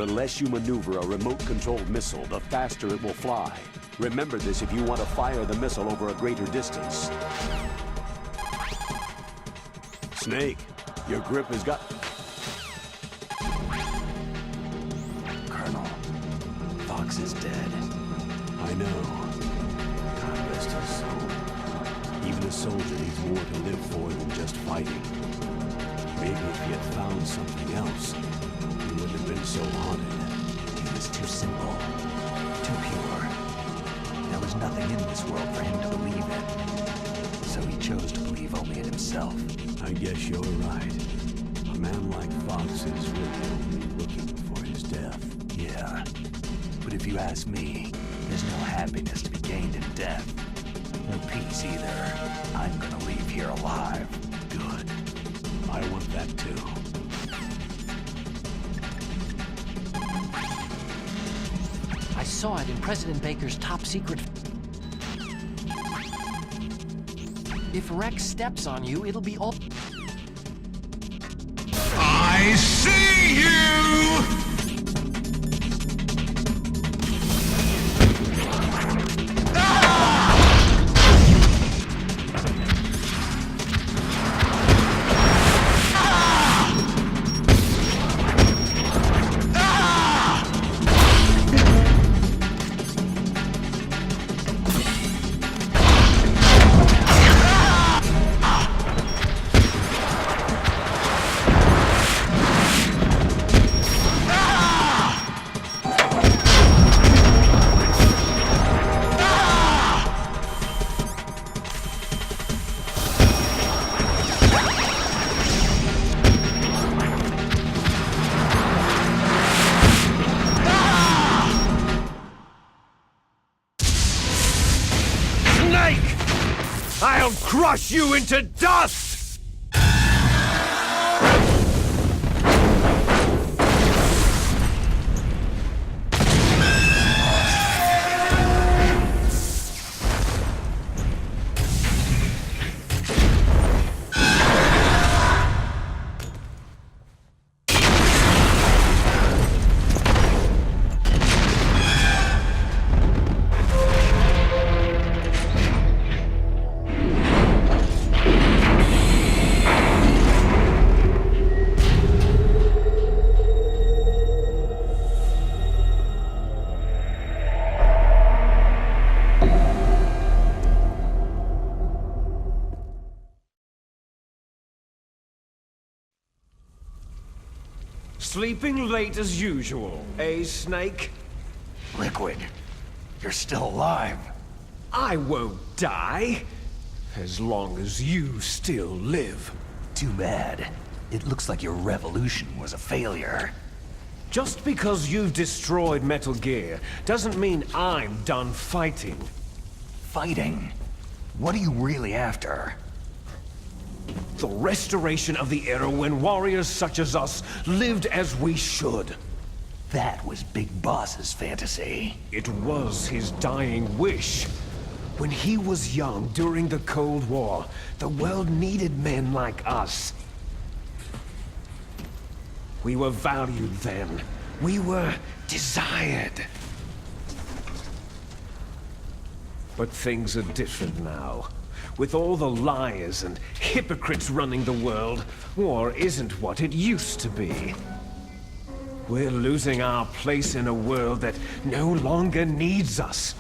The less you maneuver a remote-controlled missile, the faster it will fly. Remember this if you want to fire the missile over a greater distance. Snake, your grip has got... Colonel, Fox is dead. I know. God rest his soul. Even a soldier needs more to live for than just fighting. Maybe if he had found something else, he wouldn't have been so haunted. He was too simple, too pure. There was nothing in this world for him to believe in. So he chose to believe only in himself. I guess you're right. A man like Fox is really only looking for his death. Yeah. But if you ask me, there's no happiness to be gained in death. No peace either. I'm gonna leave here alive. Good. I want that too. I saw it in President Baker's top secret. If Rex steps on you, it'll be all... I see you! I'll crush you into dust! Sleeping late as usual, eh, Snake? Liquid, you're still alive. I won't die, as long as you still live. Too bad. It looks like your revolution was a failure. Just because you've destroyed Metal Gear doesn't mean I'm done fighting. Fighting? What are you really after? The restoration of the era when warriors such as us lived as we should. That was Big Boss's fantasy. It was his dying wish. When he was young during the Cold War, the world needed men like us. We were valued then. We were desired. But things are different now. With all the liars and hypocrites running the world, war isn't what it used to be. We're losing our place in a world that no longer needs us.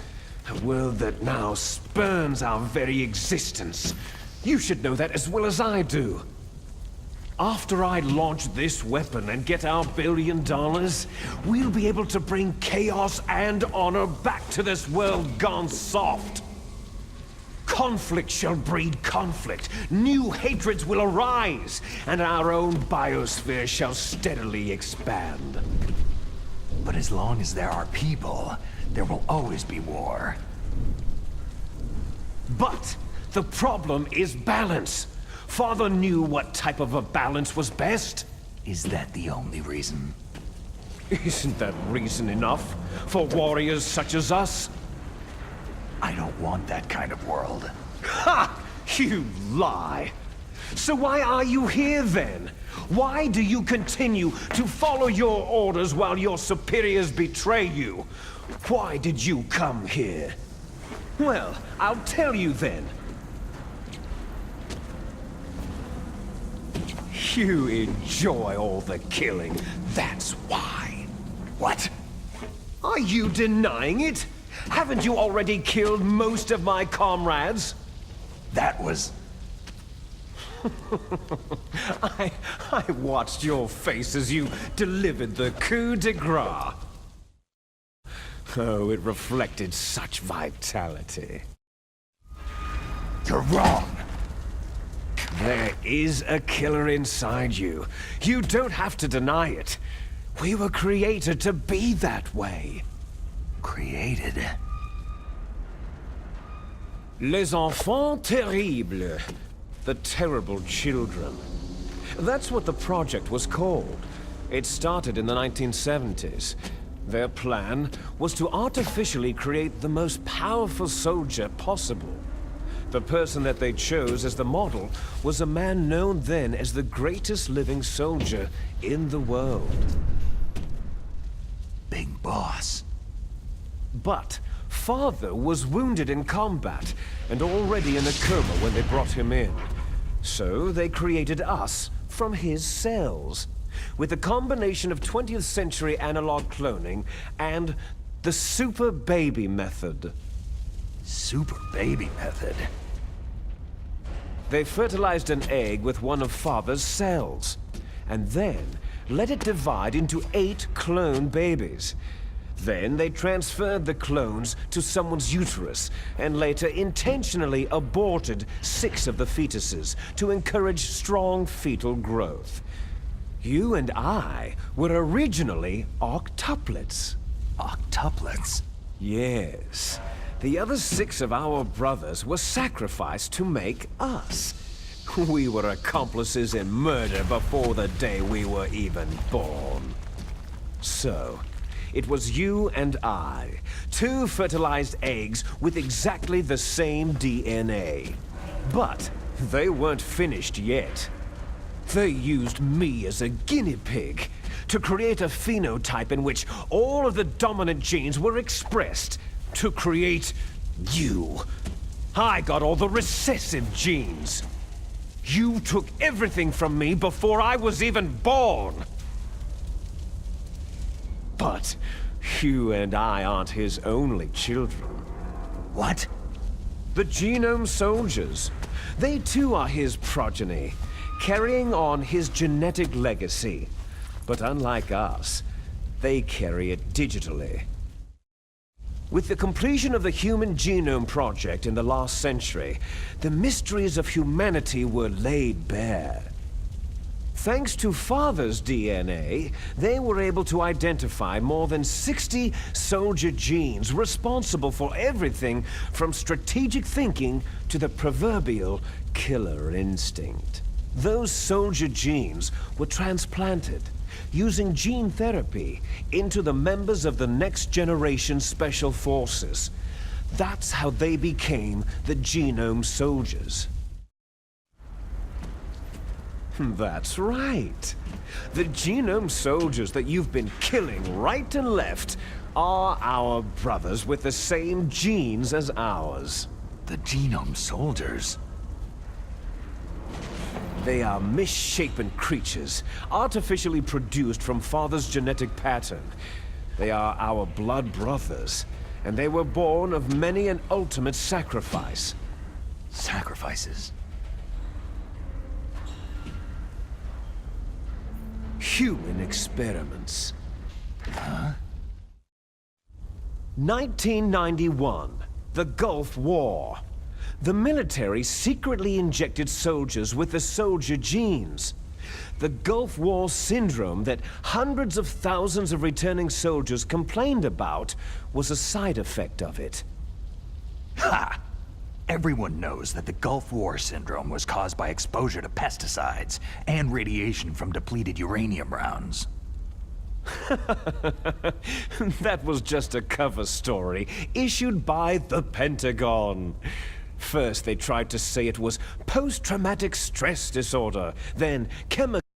A world that now spurns our very existence. You should know that as well as I do. After I launch this weapon and get our $1 billion, we'll be able to bring chaos and honor back to this world gone soft. Conflict shall breed conflict, new hatreds will arise, and our own biosphere shall steadily expand. But as long as there are people, there will always be war. But the problem is balance. Father knew what type of a balance was best. Is that the only reason? Isn't that reason enough for warriors such as us? I don't want that kind of world. Ha! You lie! So why are you here then? Why do you continue to follow your orders while your superiors betray you? Why did you come here? Well, I'll tell you then. You enjoy all the killing, that's why. What? Are you denying it? Haven't you already killed most of my comrades? That was... I watched your face as you delivered the coup de grace. Oh, it reflected such vitality. You're wrong. There is a killer inside you. You don't have to deny it. We were created to be that way. Created? Les enfants terribles. The terrible children. That's what the project was called. It started in the 1970s. Their plan was to artificially create the most powerful soldier possible. The person that they chose as the model was a man known then as the greatest living soldier in the world. Big boss. But Father was wounded in combat and already in a coma when they brought him in. So they created us from his cells, with a combination of 20th century analog cloning and the super baby method. Super baby method? They fertilized an egg with one of Father's cells, and then let it divide into 8 clone babies. Then they transferred the clones to someone's uterus, and later intentionally aborted 6 of the fetuses to encourage strong fetal growth. You and I were originally octuplets. Octuplets? Yes. The other 6 of our brothers were sacrificed to make us. We were accomplices in murder before the day we were even born. So, it was you and I, 2 fertilized eggs with exactly the same DNA. But they weren't finished yet. They used me as a guinea pig to create a phenotype in which all of the dominant genes were expressed to create you. I got all the recessive genes. You took everything from me before I was even born. But you and I aren't his only children. What? The Genome Soldiers. They too are his progeny, carrying on his genetic legacy. But unlike us, they carry it digitally. With the completion of the Human Genome Project in the last century, the mysteries of humanity were laid bare. Thanks to Father's DNA, they were able to identify more than 60 soldier genes responsible for everything from strategic thinking to the proverbial killer instinct. Those soldier genes were transplanted, using gene therapy, into the members of the next generation special forces. That's how they became the Genome Soldiers. That's right. The Genome Soldiers that you've been killing right and left are our brothers with the same genes as ours. The Genome Soldiers? They are misshapen creatures, artificially produced from Father's genetic pattern. They are our blood brothers, and they were born of many an ultimate sacrifice. Sacrifices? Human experiments. Huh? 1991, the Gulf War. The military secretly injected soldiers with the soldier genes. The Gulf War syndrome that hundreds of thousands of returning soldiers complained about was a side effect of it. Ha! Everyone knows that the Gulf War syndrome was caused by exposure to pesticides and radiation from depleted uranium rounds. That was just a cover story issued by the Pentagon. First, they tried to say it was post-traumatic stress disorder, then chemical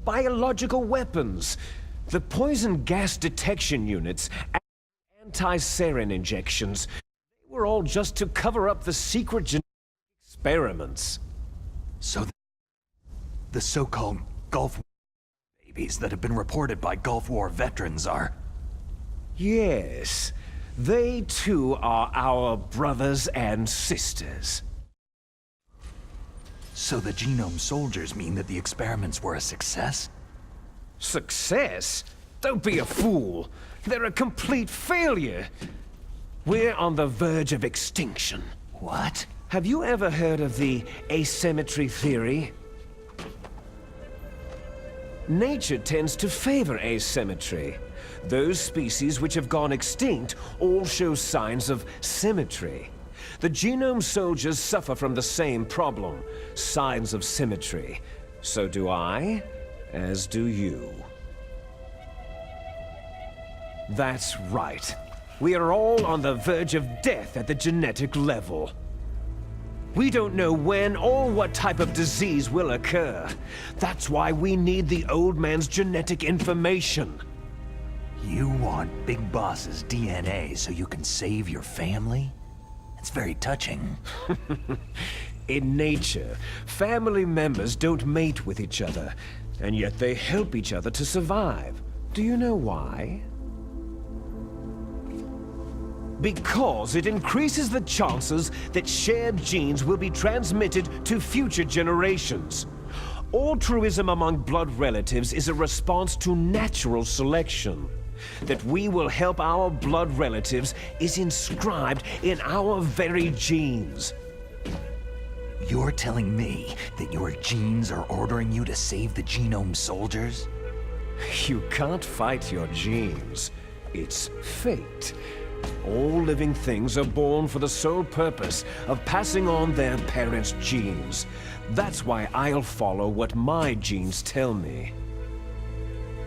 biological weapons. The poison gas detection units, and anti-sarin injections, they were all just to cover up the secret genetic experiments. So the so-called Gulf War babies that have been reported by Gulf War veterans are... Yes, they too are our brothers and sisters. So the genome soldiers mean that the experiments were a success? Success? Don't be a fool. They're a complete failure. We're on the verge of extinction. What? Have you ever heard of the asymmetry theory? Nature tends to favor asymmetry. Those species which have gone extinct all show signs of symmetry. The genome soldiers suffer from the same problem, signs of symmetry. So do I, as do you. That's right. We are all on the verge of death at the genetic level. We don't know when or what type of disease will occur. That's why we need the old man's genetic information. You want Big Boss's DNA so you can save your family? It's very touching. In nature, family members don't mate with each other, and yet they help each other to survive. Do you know why? Because it increases the chances that shared genes will be transmitted to future generations. Altruism among blood relatives is a response to natural selection. That we will help our blood relatives is inscribed in our very genes. You're telling me that your genes are ordering you to save the genome soldiers? You can't fight your genes. It's fate. All living things are born for the sole purpose of passing on their parents' genes. That's why I'll follow what my genes tell me.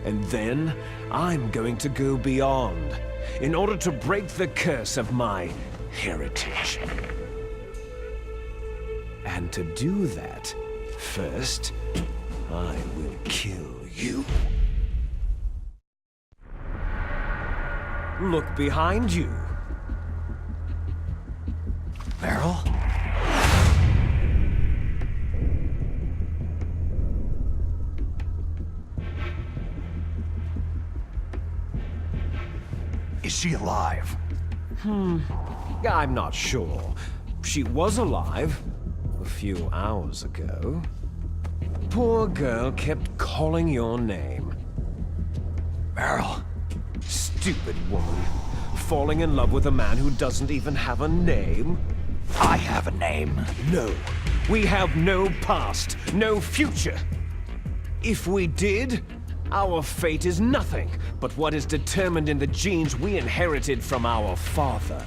And then, I'm going to go beyond, in order to break the curse of my heritage. And to do that, first, I will kill you. Look behind you. Meryl? Is she alive? I'm not sure. She was alive a few hours ago. Poor girl kept calling your name. Meryl? Stupid woman. Falling in love with a man who doesn't even have a name? I have a name. No. We have no past, no future. If we did, our fate is nothing but what is determined in the genes we inherited from our father.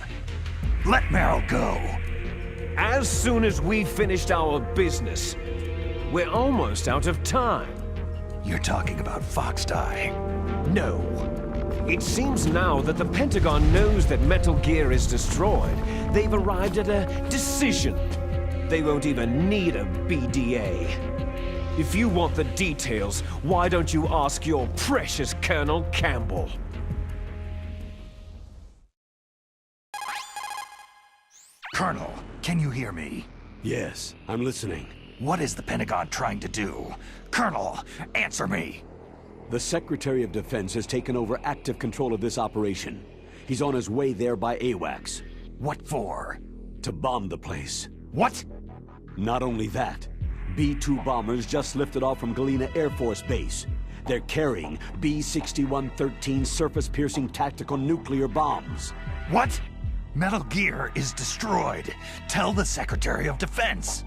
Let Meryl go. As soon as we finished our business, we're almost out of time. You're talking about Foxdie. No. It seems now that the Pentagon knows that Metal Gear is destroyed. They've arrived at a decision. They won't even need a BDA. If you want the details, why don't you ask your precious Colonel Campbell? Colonel, can you hear me? Yes, I'm listening. What is the Pentagon trying to do? Colonel, answer me! The Secretary of Defense has taken over active control of this operation. He's on his way there by AWACS. What for? To bomb the place. What? Not only that, B-2 bombers just lifted off from Galena Air Force Base. They're carrying B-6113 surface-piercing tactical nuclear bombs. What? Metal Gear is destroyed. Tell the Secretary of Defense.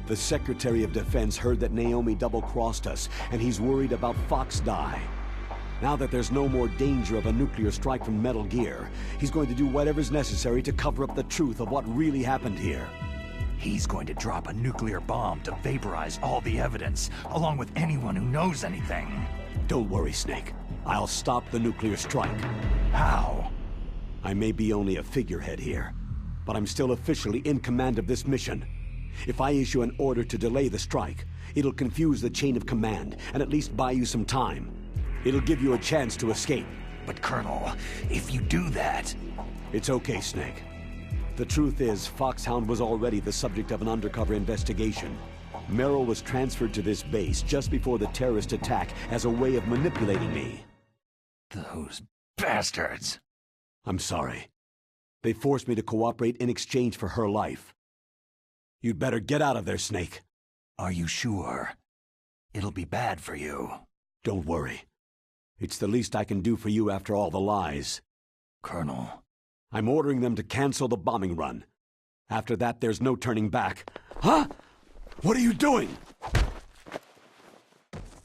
The Secretary of Defense heard that Naomi double-crossed us, and he's worried about Foxdie. Now that there's no more danger of a nuclear strike from Metal Gear, he's going to do whatever's necessary to cover up the truth of what really happened here. He's going to drop a nuclear bomb to vaporize all the evidence, along with anyone who knows anything. Don't worry, Snake. I'll stop the nuclear strike. How? I may be only a figurehead here, but I'm still officially in command of this mission. If I issue an order to delay the strike, it'll confuse the chain of command and at least buy you some time. It'll give you a chance to escape. But Colonel, if you do that... It's okay, Snake. The truth is, Foxhound was already the subject of an undercover investigation. Merrill was transferred to this base just before the terrorist attack as a way of manipulating me. Those bastards! I'm sorry. They forced me to cooperate in exchange for her life. You'd better get out of there, Snake. Are you sure? It'll be bad for you. Don't worry. It's the least I can do for you after all the lies. Colonel... I'm ordering them to cancel the bombing run. After that, there's no turning back. Huh? What are you doing?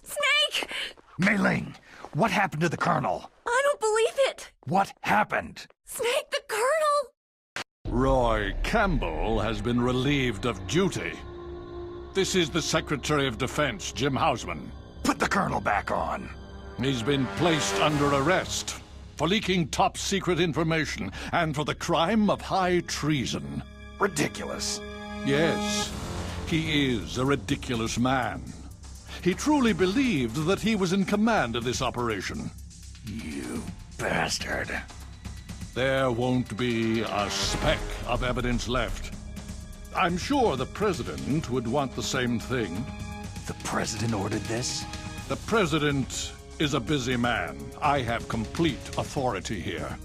Snake! Mei Ling, what happened to the Colonel? I don't believe it! What happened? Snake, the Colonel! Roy Campbell has been relieved of duty. This is the Secretary of Defense, Jim Hausman. Put the Colonel back on. He's been placed under arrest for leaking top-secret information and for the crime of high treason. Ridiculous. Yes, he is a ridiculous man. He truly believed that he was in command of this operation. You bastard. There won't be a speck of evidence left. I'm sure the President would want the same thing. The President ordered this? The President is a busy man. I have complete authority here.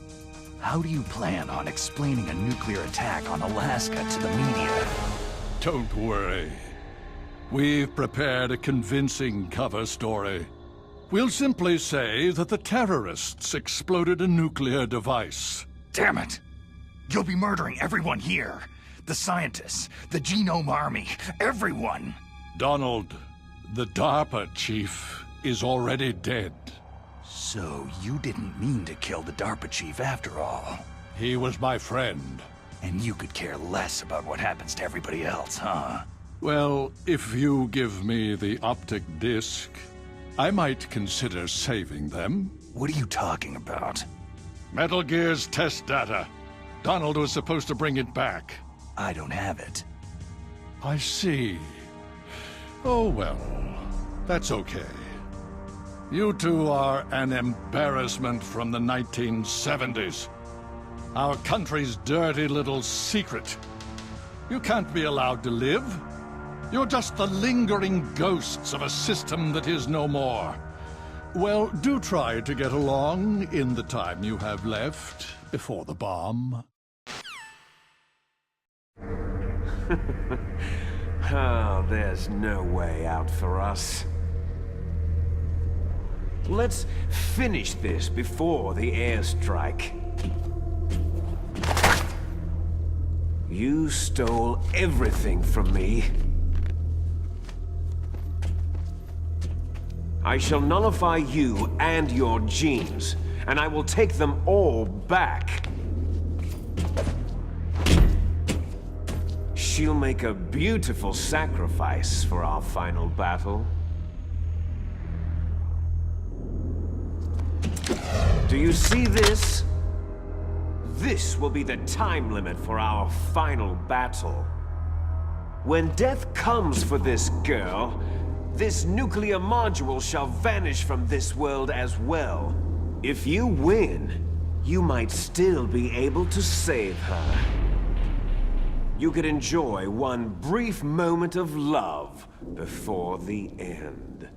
How do you plan on explaining a nuclear attack on Alaska to the media? Don't worry. We've prepared a convincing cover story. We'll simply say that the terrorists exploded a nuclear device. Damn it! You'll be murdering everyone here. The scientists, the Genome Army, everyone. Donald, the DARPA chief, is already dead. So you didn't mean to kill the DARPA chief after all. He was my friend. And you could care less about what happens to everybody else, huh? Well, if you give me the optic disc, I might consider saving them. What are you talking about? Metal Gear's test data. Donald was supposed to bring it back. I don't have it. I see. Oh well, that's okay. You two are an embarrassment from the 1970s. Our country's dirty little secret. You can't be allowed to live. You're just the lingering ghosts of a system that is no more. Well, do try to get along in the time you have left before the bomb. Oh, there's no way out for us. Let's finish this before the airstrike. You stole everything from me. I shall nullify you and your genes, and I will take them all back. She'll make a beautiful sacrifice for our final battle. Do you see this? This will be the time limit for our final battle. When death comes for this girl, this nuclear module shall vanish from this world as well. If you win, you might still be able to save her. You could enjoy one brief moment of love before the end.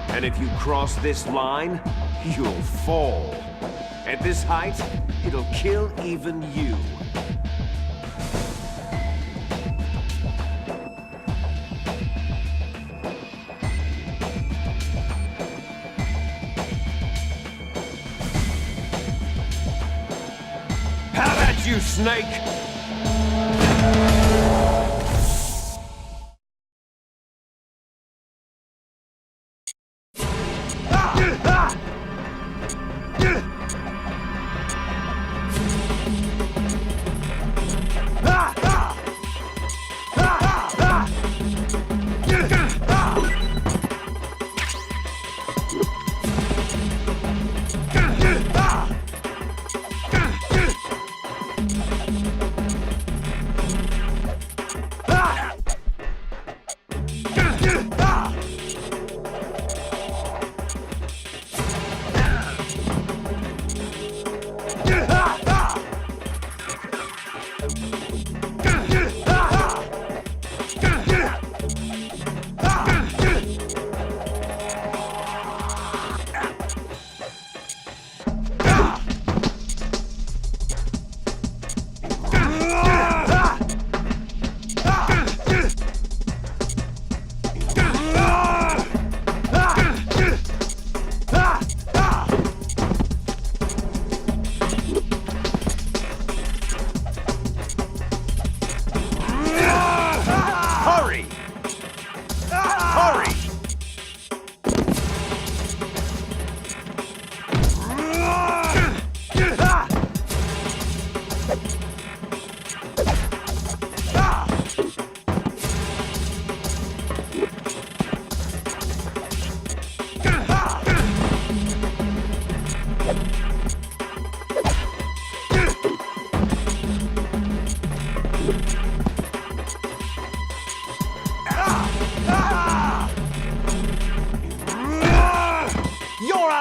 And if you cross this line, you'll fall. At this height, it'll kill even you. Have at you, Snake!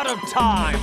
out of time!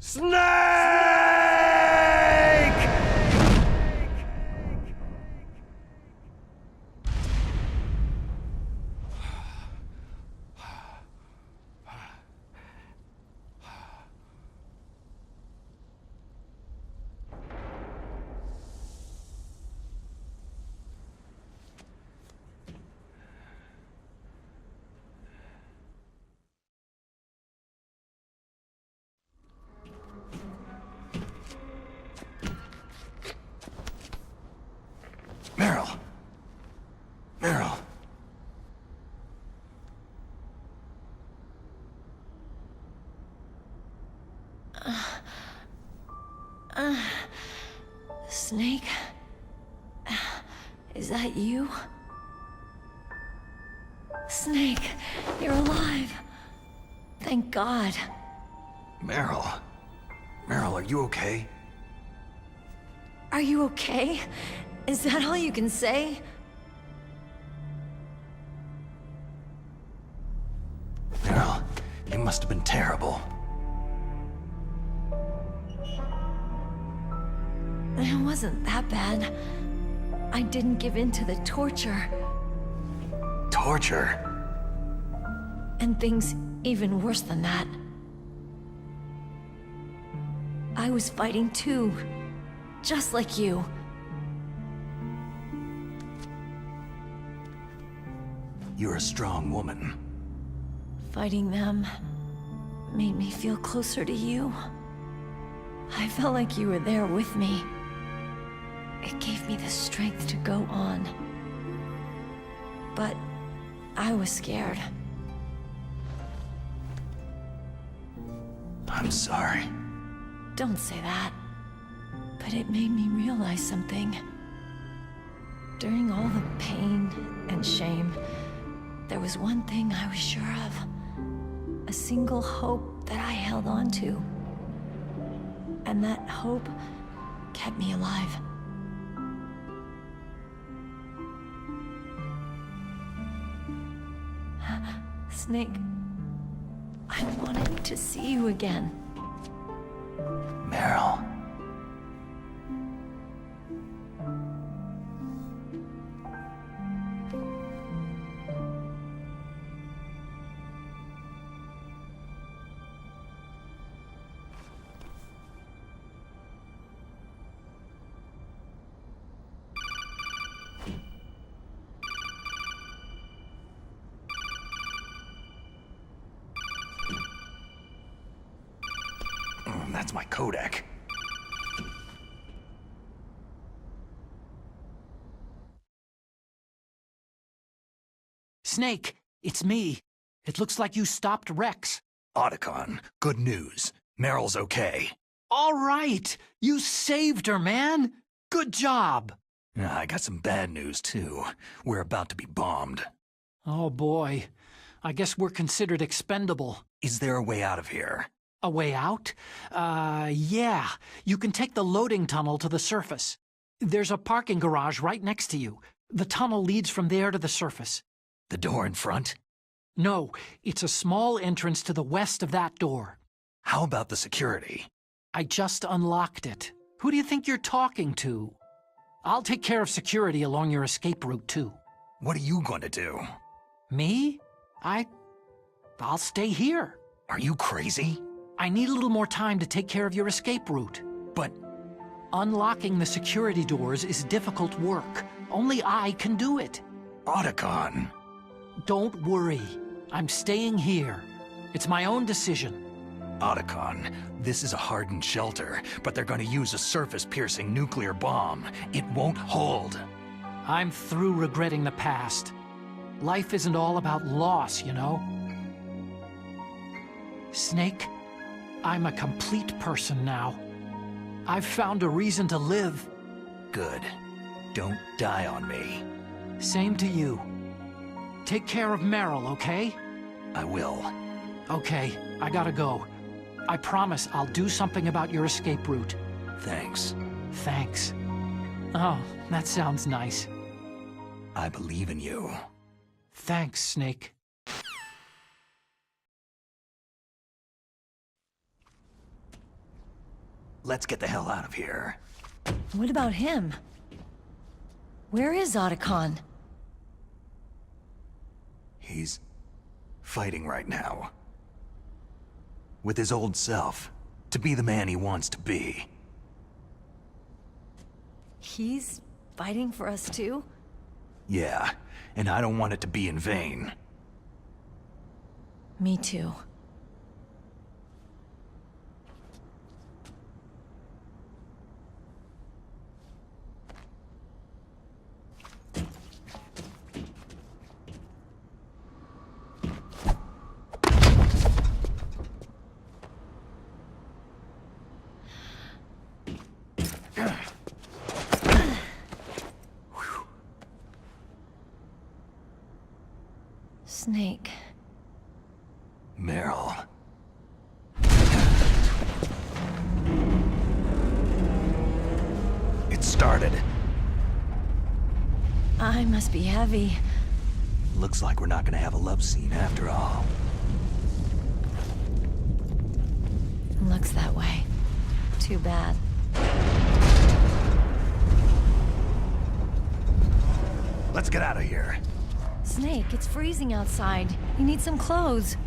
Snake! Meryl. Meryl. Snake? Is that you? Snake, you're alive. Thank God. Meryl. Meryl, are you okay? Are you okay? Is that all you can say? Meryl, it must have been terrible. It wasn't that bad. I didn't give in to the torture. Torture? And things even worse than that. I was fighting too. Just like you. You're a strong woman. Fighting them made me feel closer to you. I felt like you were there with me. It gave me the strength to go on. But I was scared. I'm sorry. Don't say that. But it made me realize something. During all the pain and shame, there was one thing I was sure of. A single hope that I held on to. And that hope kept me alive. Snake, I wanted to see you again. Meryl. That's my codec. Snake, it's me. It looks like you stopped Rex. Otacon, good news. Meryl's okay. All right, you saved her, man. Good job. I got some bad news, too. We're about to be bombed. Oh, boy. I guess we're considered expendable. Is there a way out of here? A way out? Yeah. You can take the loading tunnel to the surface. There's a parking garage right next to you. The tunnel leads from there to the surface. The door in front? No, it's a small entrance to the west of that door. How about the security? I just unlocked it. Who do you think you're talking to? I'll take care of security along your escape route, too. What are you going to do? Me? I'll stay here. Are you crazy? I need a little more time to take care of your escape route. But Unlocking the security doors is difficult work. Only I can do it. Otacon. Don't worry. I'm staying here. It's my own decision. Otacon, this is a hardened shelter, but they're going to use a surface-piercing nuclear bomb. It won't hold. I'm through regretting the past. Life isn't all about loss, you know? Snake, I'm a complete person now. I've found a reason to live. Good. Don't die on me. Same to you. Take care of Meryl, okay? I will. Okay, I gotta go. I promise I'll do something about your escape route. Thanks. Thanks. Oh, that sounds nice. I believe in you. Thanks, Snake. Let's get the hell out of here. What about him? Where is Otacon? He's fighting right now. With his old self. To be the man he wants to be. He's fighting for us too? Yeah, and I don't want it to be in vain. Me too. Snake. Meryl. It started. I must be heavy. Looks like we're not gonna have a love scene after all. Looks that way. Too bad. Let's get out of here. Snake, it's freezing outside. You need some clothes.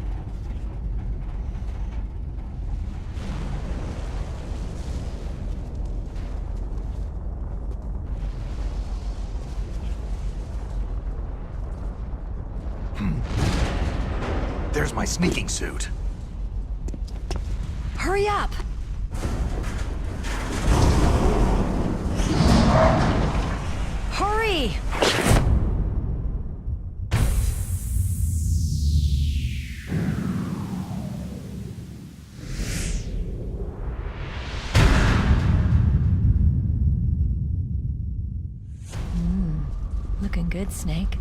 There's my sneaking suit. Hurry up! Hurry! Looking good, Snake.